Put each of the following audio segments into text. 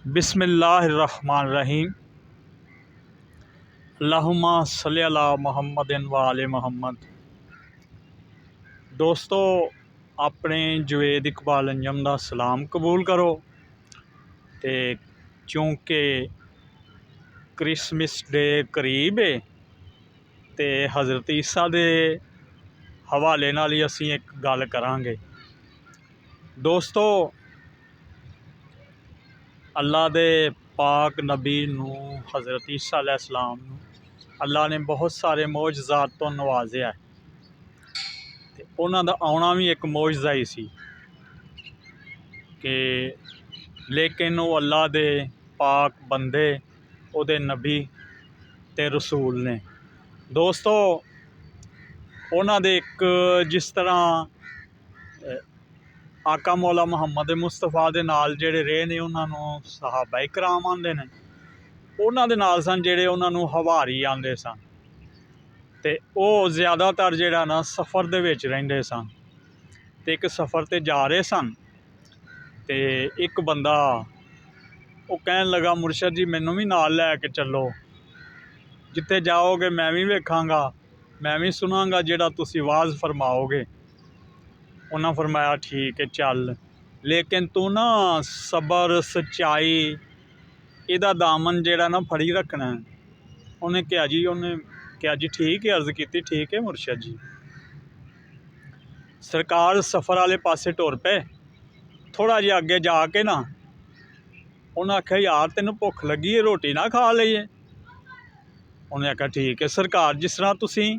बिस्मिल्लाहिर्रहमानिर्रहीम। अल्लाहुम्मा सल्ली अला मुहम्मदिन व आले मुहम्मद। दोस्तों, अपने जवेद इकबाल अंजम दा सलाम कबूल करो। तो क्योंकि क्रिसमस डे करीब है तो हज़रत ईसा दे हवाले नाल ही असीं एक गल करांगे। दोस्तों, अल्लाह दे पाक नबी नूं हज़रत ईसा अलैहिस्सलाम नूं अल्लाह ने बहुत सारे मोजज़ात तो नवाज़िया ते उन्हां दा आउणा भी एक मोजज़ा ही सी कि लेकिन वो अल्लाह दे पाक बंदे उहदे नबी ते रसूल ने। दोस्तों, उन्हां दे एक जिस तरह आका मौला मुहम्मद मुस्तफा दे नाल जेड़े रहे ने उन्होंने सहाबा कराम आंदे ने, उन्हां दे नाल सन जेड़े उन्होंने हवारी आंदे सन ते ओह ज़्यादातर जेड़ा ना सफ़र दे विच रहिंदे सन। ते एक सफ़र ते जा रहे सन ते एक बंदा वो कहन लगा, मुर्शद जी मैनू भी नाल लैके चलो, जिथे जाओगे मैं भी वेखांगा, मैं भी सुनांगा जेड़ा तुसी वाज फरमाओगे। उन्हें फरमाया ठीक है चल, लेकिन तू ना सबर सच्चाई इहदा दामन जेड़ा ना फड़ी रखना है। उन्हें क्या जी ठीक है, अर्ज की ठीक है मुर्शद जी। सरकार सफ़र वाले पासे टुर पे, थोड़ा जिहा अगे जाके ना उन्हें आख्या यार तेन भुख लगी है, रोटी ना खा लीए। उन्हें आख्या ठीक है सरकार, जिस तरह तुसी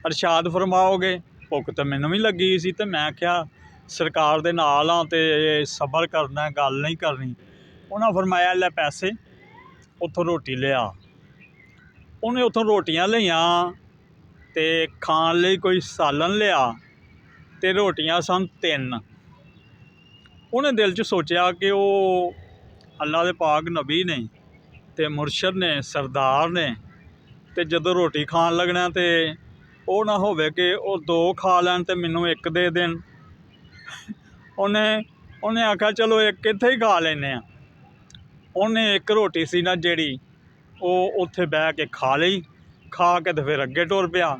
अरशाद फरमाओगे। भुख तो मैनू भी लगी सी ते मैं आख्या सरकार दे नाल हाँ ते सबर करना, गल नहीं करनी। उन्हें फरमाया लै पैसे, उतों रोटी लिया। उन्हें उतों रोटियां लिया ते खाण लई कोई सालन लिया ते रोटियां सन 3। उन्हें दिल च सोचा कि वो अल्लाह दे पाक नबी ने ते मुर्शद ने, सरदार ने, ते जदों रोटी खान लगना तो वो ना होवे कि वो 2 खा लैन ते मैनू 1 दे देन। उन्हें आख्या चलो एक इत्थे ही खा लेने। उन्हें एक रोटी सी ना जेड़ी वो उत्थे बह के खा लई, खा के तो फिर अगे टुर पिया।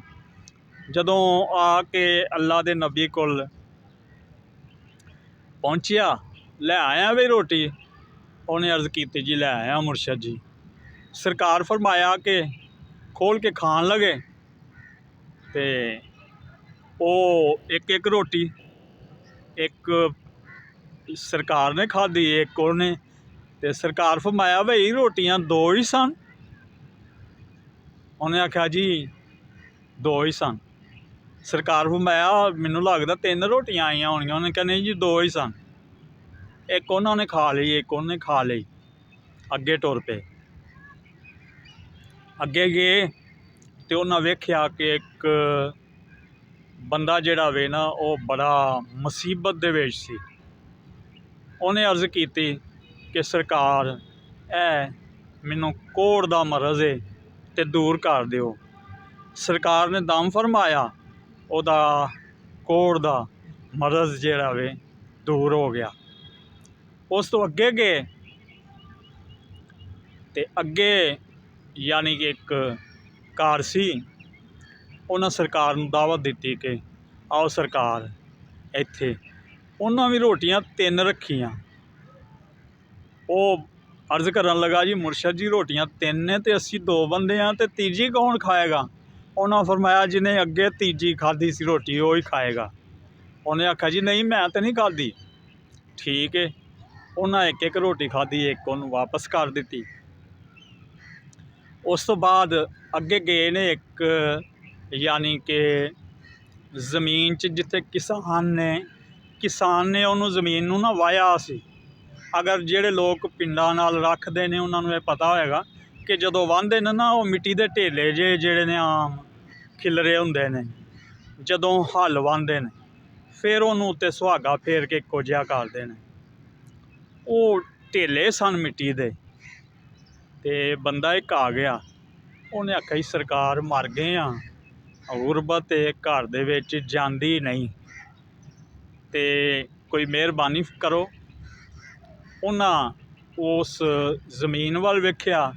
जदों आके अल्लाह दे नबी कोल पहुंचिया, लै आया बई रोटी। उन्हें अर्ज की जी लै आया मुर्शद जी। सरकार फरमाया कि खोल के खान लगे ते वो एक रोटी एक सरकार ने खाधी, एक उन्हें। ते सरकार फरमाया बई रोटियां 2 ही सन। उन्हें आख्या जी 2 ही सन। सरकार फरमाया मैनू लगदा 3 रोटियां आईयां होनियां। उन्हें कहा नहीं जी 2 ही सन। एक उन्होंने खा ली, एक उन्हें खा ली। अगे टुर पे, अगे गए तो उन्हें वेख्या कि एक बंदा जेड़ा वे ना वो बड़ा मुसीबत दे विच सी। उन्हें अर्ज की कि सरकार मैनू कोढ़ दा मरज़ है ते दूर कर दिओ। सरकार ने दम फरमाया, उहदा कोढ़ दा मरज़ जेड़ा वे दूर हो गया। उस तो अगे गए ते अगे यानी कि एक घर सी। उन्हें सरकार नूं दावत दी कि आओ सरकार इत्थे। उन्हें भी रोटियां 3 रखियां। वो अर्ज करन लगा जी मुर्शद जी रोटियां 3 ने ते असी 2 बंदे हाँ, ते तीजी कौन खाएगा। उन्हें फरमाया जिन्हें अगे तीजी खाधी सी रोटी वो ही खाएगा। उन्हें आख्या जी नहीं मैं तो नहीं खाधी। ठीक है, उन्हें एक रोटी खाधी, एक उन्होंने वापस कर दी। उस तो बाद अगे गए ने एक यानी कि जमीन च जिथे किसान ने उन्होंने जमीन नूं ना वाया सी। अगर जेड़े लोग पिंडां नाल रखते हैं उन्होंने ये पता होएगा कि जदों वाहंदे ने ना वो मिट्टी दे ढेले जेड़े ने आम खिलरे हुंदे ने, जदों हल वाहंदे ने फिर उन्होंने उत्ते सुहागा फेर के इक्को जिहा करदे ने। वो ढेले सन मिट्टी दे। ते बंदा एक आ गया, उन्हें आख्या जी सरकार मर गए हाँ, गुरबत घर दे विच जांदी नहीं, ते कोई मेहरबानी करो। उन्हां ਉਸ ਜ਼ਮੀਨ ਵੱਲ ਵੇਖਿਆ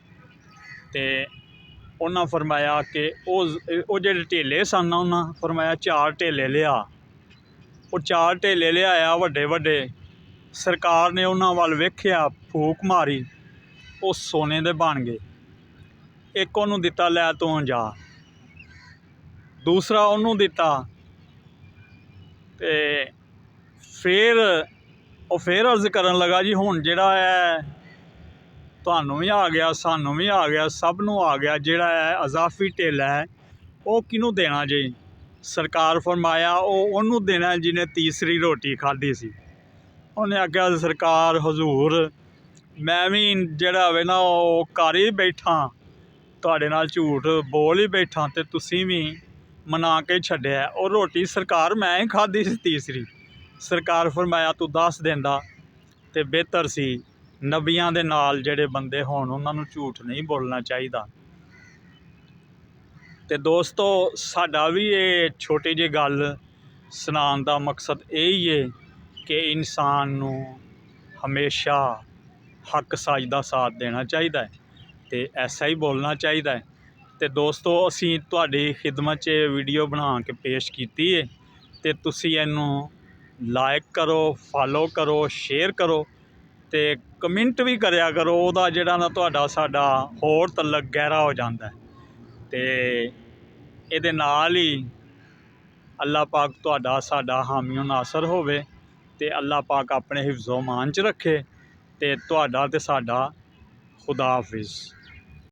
ਤੇ ਉਹਨਾਂ ਫਰਮਾਇਆ ਕਿ ਉਹ ਜਿਹੜੇ ਢੇਲੇ ਸਨ ਉਹਨਾਂ ਫਰਮਾਇਆ 4 ਢੇਲੇ ਲਿਆ। ਉਹ 4 ਢੇਲੇ ਲਿਆਇਆ ਵੱਡੇ ਵੱਡੇ। ਸਰਕਾਰ ਨੇ ਉਹਨਾਂ ਵੱਲ ਵੇਖਿਆ, ਫੂਕ ਮਾਰੀ, ਉਹ ਸੋਨੇ ਦੇ ਬਣ ਗਏ। ਇੱਕ ਉਹਨੂੰ ਦਿੱਤਾ, ਲੈ ਤੂੰ ਜਾ। ਦੂਸਰਾ ਉਹਨੂੰ ਦਿੱਤਾ ਤੇ ਫਿਰ ਅਰਜ਼ ਕਰਨ ਲੱਗਾ, ਜੀ ਹੁਣ ਜਿਹੜਾ ਹੈ ਤੁਹਾਨੂੰ ਵੀ ਆ ਗਿਆ, ਸਾਨੂੰ ਵੀ ਆ ਗਿਆ, ਸਭ ਨੂੰ ਆ ਗਿਆ, ਜਿਹੜਾ ਹੈ ਅਜ਼ਾਫੀ ਢੇਲਾ ਹੈ ਉਹ ਕਿਹਨੂੰ ਦੇਣਾ ਜੀ? ਸਰਕਾਰ ਫਰਮਾਇਆ ਉਹ ਉਹਨੂੰ ਦੇਣਾ ਜਿਹਨੇ ਤੀਸਰੀ ਰੋਟੀ ਖਾਧੀ ਸੀ। ਉਹਨੇ ਆਖਿਆ, ਸਰਕਾਰ ਹਜ਼ੂਰ ਮੈਂ ਵੀ ਜਿਹੜਾ ਹੋਵੇ ਨਾ ਉਹ ਕਰ ਹੀ ਬੈਠਾ, ਤੁਹਾਡੇ ਨਾਲ ਝੂਠ ਬੋਲ ਹੀ ਬੈਠਾ ਤੇ ਤੁਸੀਂ ਵੀ ਮਨਾ ਕੇ ਛੱਡਿਆ। ਉਹ ਰੋਟੀ ਸਰਕਾਰ ਮੈਂ ਹੀ ਖਾਧੀ ਸੀ ਤੀਸਰੀ। ਸਰਕਾਰ ਫਰਮਾਇਆ ਤੂੰ ਦੱਸ ਦਿੰਦਾ ਤੇ ਬਿਹਤਰ ਸੀ। ਨਬੀਆਂ ਦੇ ਨਾਲ ਜਿਹੜੇ ਬੰਦੇ ਹੋਣ ਉਹਨਾਂ ਨੂੰ ਝੂਠ ਨਹੀਂ ਬੋਲਣਾ ਚਾਹੀਦਾ। ਤੇ ਦੋਸਤੋ, ਸਾਡਾ ਵੀ ਇਹ ਛੋਟੀ ਜਿਹੀ ਗੱਲ ਸੁਣਾਉਣ ਦਾ ਮਕਸਦ ਇਹ ਹੀ ਹੈ ਕਿ ਇਨਸਾਨ ਨੂੰ ਹਮੇਸ਼ਾ ਹੱਕ ਸੱਚ ਦਾ ਸਾਥ ਦੇਣਾ ਚਾਹੀਦਾ ਹੈ ਤੇ ਐਸਾ ਹੀ ਬੋਲਣਾ ਚਾਹੀਦਾ ਹੈ। ਤੇ ਦੋਸਤੋ, ਅਸੀਂ ਤੁਹਾਡੀ ਖਿਦਮਤ 'ਚ ਵੀਡੀਓ ਬਣਾ ਕੇ ਪੇਸ਼ ਕੀਤੀ ਹੈ ਤੇ ਤੁਸੀਂ ਇਹਨੂੰ ਲਾਈਕ ਕਰੋ, ਫਾਲੋ ਕਰੋ, ਸ਼ੇਅਰ ਕਰੋ ਤੇ ਕਮੈਂਟ ਵੀ ਕਰਿਆ ਕਰੋ। ਉਹਦਾ ਜਿਹੜਾ ਨਾ ਤੁਹਾਡਾ ਸਾਡਾ ਹੋਰ ਤਲਕ ਗਹਿਰਾ ਹੋ ਜਾਂਦਾ ਤੇ ਇਹਦੇ ਨਾਲ ਹੀ ਅੱਲਾਹ ਪਾਕ ਤੁਹਾਡਾ ਸਾਡਾ ਹਾਮੀ ਨਾਸਰ ਹੋਵੇ ਤੇ ਅੱਲਾਹ ਪਾਕ ਆਪਣੇ ਹਿਫਜ਼ੋ ਮਾਨ 'ਚ ਰੱਖੇ ਤੇ ਤੁਹਾਡਾ ਤੇ ਸਾਡਾ ਖੁਦਾ ਹਾਫਿਜ਼।